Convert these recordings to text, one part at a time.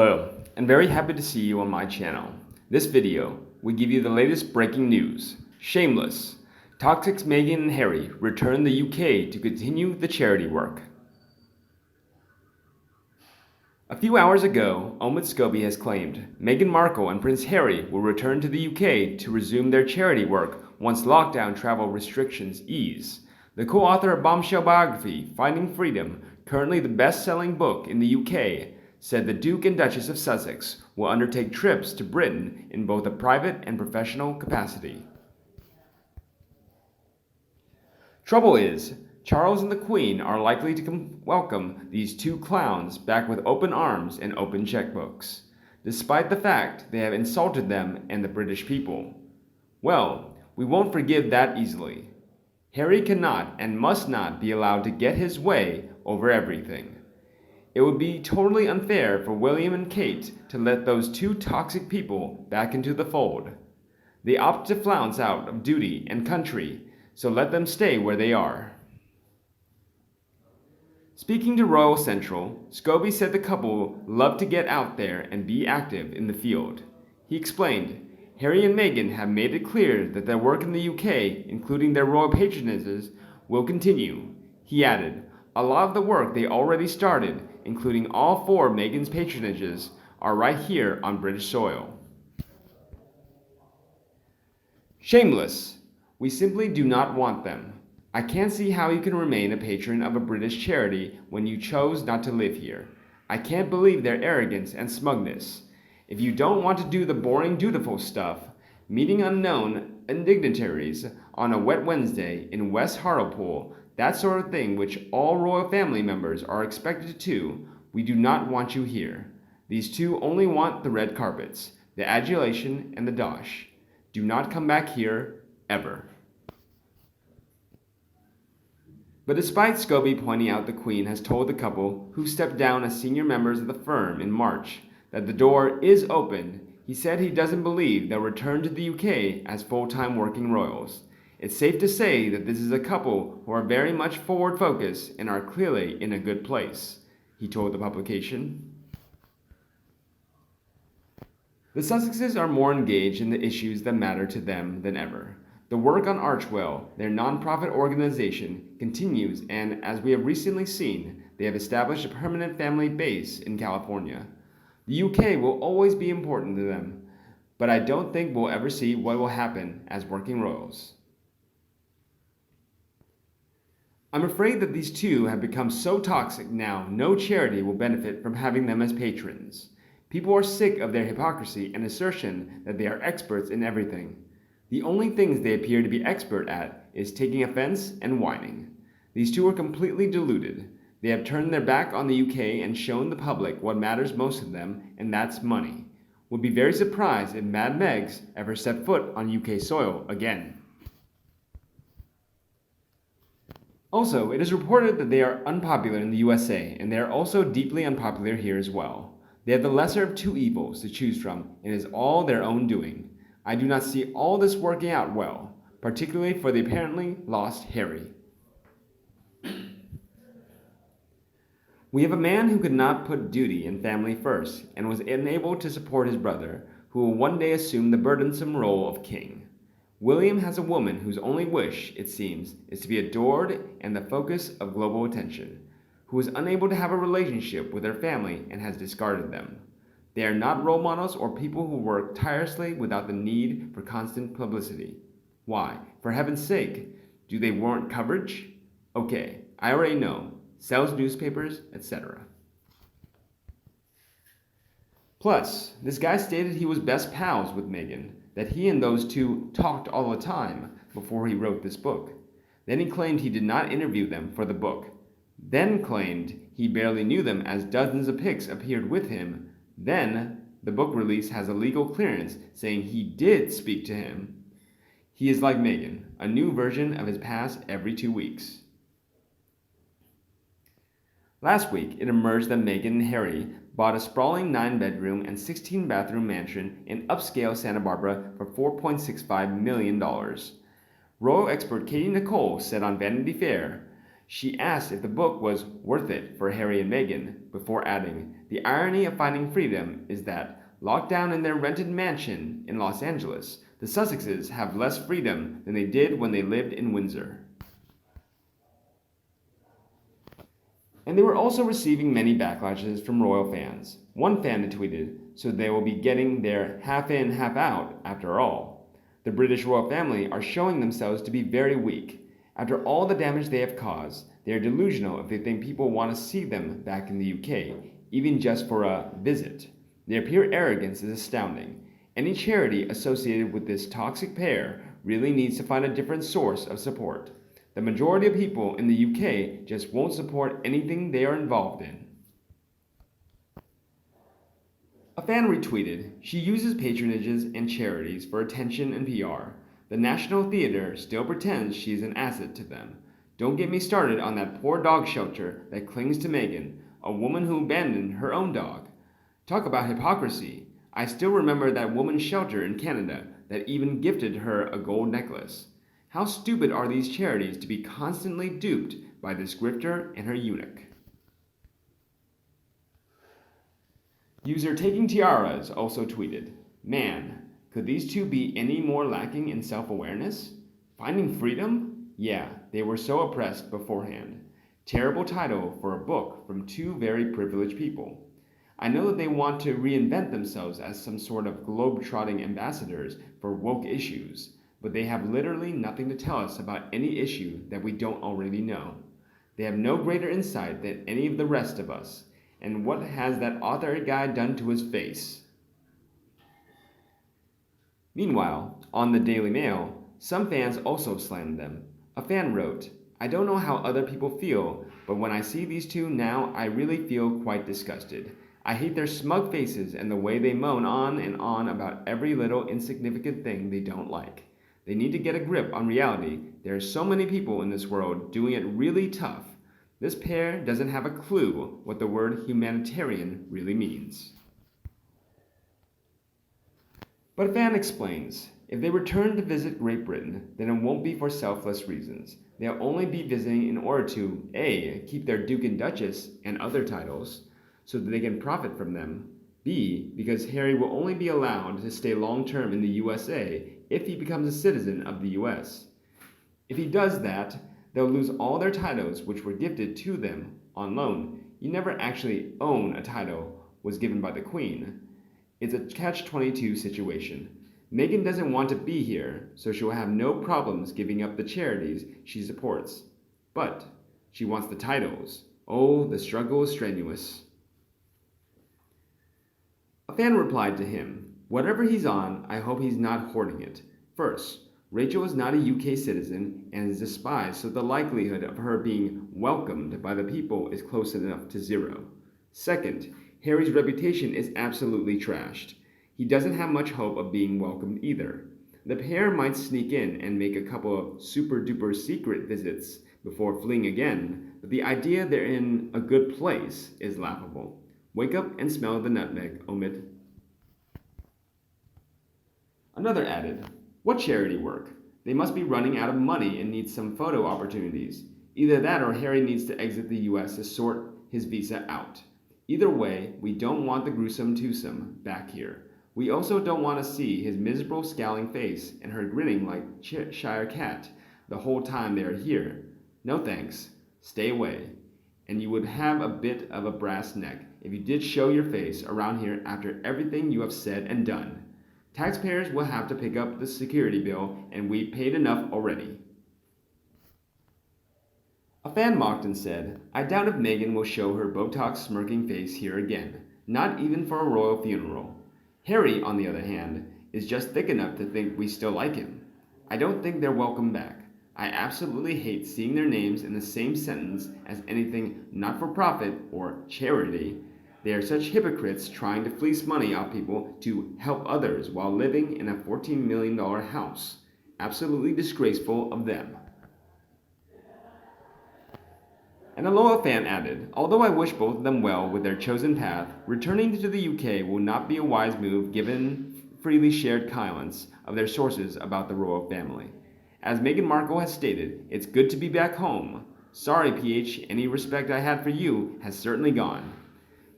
Hello, and very happy to see you on my channel. This video will give you the latest breaking news. Shameless. TOXICS Meghan and Harry return the UK to continue the charity work. A few hours ago, Omid Scobie has claimed Meghan Markle and Prince Harry will return to the UK to resume their charity work once lockdown travel restrictions ease. The co-author of bombshell biography, Finding Freedom, currently the best-selling book in the UK, said the Duke and Duchess of Sussex will undertake trips to Britain in both a private and professional capacity. Trouble is, Charles and the Queen are likely to welcome these two clowns back with open arms and open checkbooks, despite the fact they have insulted them and the British people. Well, we won't forgive that easily. Harry cannot and must not be allowed to get his way over everything. It would be totally unfair for William and Kate to let those two toxic people back into the fold. They opt to flounce out of duty and country, so let them stay where they are. Speaking to Royal Central, Scobie said the couple love to get out there and be active in the field. He explained, Harry and Meghan have made it clear that their work in the UK, including their royal patronages, will continue. He added, a lot of the work they already started, including all four of Meghan's patronages, are right here on British soil. Shameless. We simply do not want them. I can't see how you can remain a patron of a British charity when you chose not to live here. I can't believe their arrogance and smugness. If you don't want to do the boring dutiful stuff, meeting unknown dignitaries on a wet Wednesday in West Hartlepool, that sort of thing which all royal family members are expected to, we do not want you here. These two only want the red carpets, the adulation, and the dosh. Do not come back here, ever. But despite Scobie pointing out the Queen has told the couple, who stepped down as senior members of the firm in March, that the door is open, he said he doesn't believe they'll return to the UK as full-time working royals. It's safe to say that this is a couple who are very much forward-focused and are clearly in a good place, he told the publication. The Sussexes are more engaged in the issues that matter to them than ever. The work on Archwell, their non-profit organization, continues, and as we have recently seen, they have established a permanent family base in California. The UK will always be important to them, but I don't think we'll ever see what will happen as working royals. I'm afraid that these two have become so toxic now no charity will benefit from having them as patrons. People are sick of their hypocrisy and assertion that they are experts in everything. The only things they appear to be expert at is taking offense and whining. These two are completely deluded. They have turned their back on the UK and shown the public what matters most to them, and that's money. Would be very surprised if Mad Megs ever set foot on UK soil again. Also, it is reported that they are unpopular in the USA, and they are also deeply unpopular here as well. They have the lesser of two evils to choose from, and it is all their own doing. I do not see all this working out well, particularly for the apparently lost Harry. We have a man who could not put duty and family first, and was unable to support his brother, who will one day assume the burdensome role of king. William has a woman whose only wish, it seems, is to be adored and the focus of global attention, who is unable to have a relationship with her family and has discarded them. They are not role models or people who work tirelessly without the need for constant publicity. Why? For heaven's sake, do they warrant coverage? Okay, I already know. Sells newspapers, etc. Plus, this guy stated he was best pals with Meghan, that he and those two talked all the time before he wrote this book. Then he claimed he did not interview them for the book. Then claimed he barely knew them as dozens of pics appeared with him. Then, the book release has a legal clearance saying he did speak to him. He is like Meghan, a new version of his past every 2 weeks. Last week, it emerged that Meghan and Harry bought a sprawling 9-bedroom and 16-bathroom mansion in upscale Santa Barbara for $4.65 million. Royal expert Katie Nicole said on Vanity Fair, She asked if the book was worth it for Harry and Meghan, before adding, "The irony of finding freedom is that, locked down in their rented mansion in Los Angeles, the Sussexes have less freedom than they did when they lived in Windsor." And they were also receiving many backlashes from royal fans. One fan had tweeted, "So they will be getting their half in, half out after all." The British royal family are showing themselves to be very weak. After all the damage they have caused, they are delusional if they think people want to see them back in the UK, even just for a visit. Their pure arrogance is astounding. Any charity associated with this toxic pair really needs to find a different source of support. The majority of people in the UK just won't support anything they are involved in. A fan retweeted, "She uses patronages and charities for attention and PR. The National Theatre still pretends she is an asset to them. Don't get me started on that poor dog shelter that clings to Meghan, a woman who abandoned her own dog. Talk about hypocrisy. I still remember that woman's shelter in Canada that even gifted her a gold necklace. How stupid are these charities to be constantly duped by this grifter and her eunuch?" User Taking Tiaras also tweeted, "Man, could these two be any more lacking in self-awareness? Finding freedom? Yeah, they were so oppressed beforehand. Terrible title for a book from two very privileged people. I know that they want to reinvent themselves as some sort of globe-trotting ambassadors for woke issues, but they have literally nothing to tell us about any issue that we don't already know. They have no greater insight than any of the rest of us. And what has that author guy done to his face?" Meanwhile, on the Daily Mail, some fans also slammed them. A fan wrote, "I don't know how other people feel, but when I see these two now, I really feel quite disgusted. I hate their smug faces and the way they moan on and on about every little insignificant thing they don't like. They need to get a grip on reality. There are so many people in this world doing it really tough. This pair doesn't have a clue what the word humanitarian really means." But a fan explains, if they return to visit Great Britain, then it won't be for selfless reasons. They'll only be visiting in order to A. keep their Duke and Duchess and other titles, so that they can profit from them, B. because Harry will only be allowed to stay long-term in the USA if he becomes a citizen of the US. If he does that, they'll lose all their titles which were gifted to them on loan. You never actually own a title was given by the Queen. It's a catch-22 situation. Meghan doesn't want to be here, so she'll have no problems giving up the charities she supports. But she wants the titles. Oh, the struggle is strenuous. A fan replied to him, "Whatever he's on, I hope he's not hoarding it. First, Rachel is not a UK citizen and is despised, so the likelihood of her being welcomed by the people is close enough to zero. Second, Harry's reputation is absolutely trashed. He doesn't have much hope of being welcomed either. The pair might sneak in and make a couple of super-duper secret visits before fleeing again, but the idea they're in a good place is laughable. Wake up and smell the nutmeg, Omid." Another added, "What charity work? They must be running out of money and need some photo opportunities. Either that or Harry needs to exit the US to sort his visa out. Either way, we don't want the gruesome twosome back here. We also don't want to see his miserable scowling face and her grinning like Cheshire cat the whole time they are here. No thanks. Stay away. And you would have a bit of a brass neck if you did show your face around here after everything you have said and done. Taxpayers will have to pick up the security bill, and we paid enough already." A fan mocked and said, "I doubt if Meghan will show her Botox smirking face here again, not even for a royal funeral. Harry, on the other hand, is just thick enough to think we still like him. I don't think they're welcome back. I absolutely hate seeing their names in the same sentence as anything not-for-profit or charity. They are such hypocrites trying to fleece money off people to help others while living in a $14 million house. Absolutely disgraceful of them." And a loyal fan added, "Although I wish both of them well with their chosen path, returning to the UK will not be a wise move given freely shared comments of their sources about the royal family. As Meghan Markle has stated, it's good to be back home. Sorry, PH, any respect I had for you has certainly gone.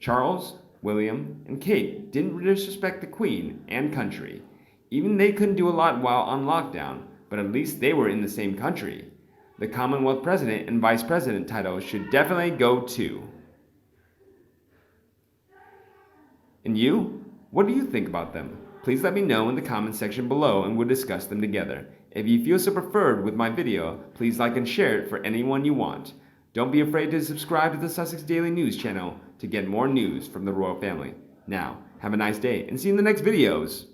Charles, William, and Kate didn't disrespect the Queen and country. Even they couldn't do a lot while on lockdown, but at least they were in the same country. The Commonwealth President and Vice President titles should definitely go too. And you? What do you think about them? Please let me know in the comments section below and we'll discuss them together. If you feel so preferred with my video, please like and share it for anyone you want. Don't be afraid to subscribe to the Sussex Daily News channel to get more news from the royal family. Now, have a nice day and see you in the next videos!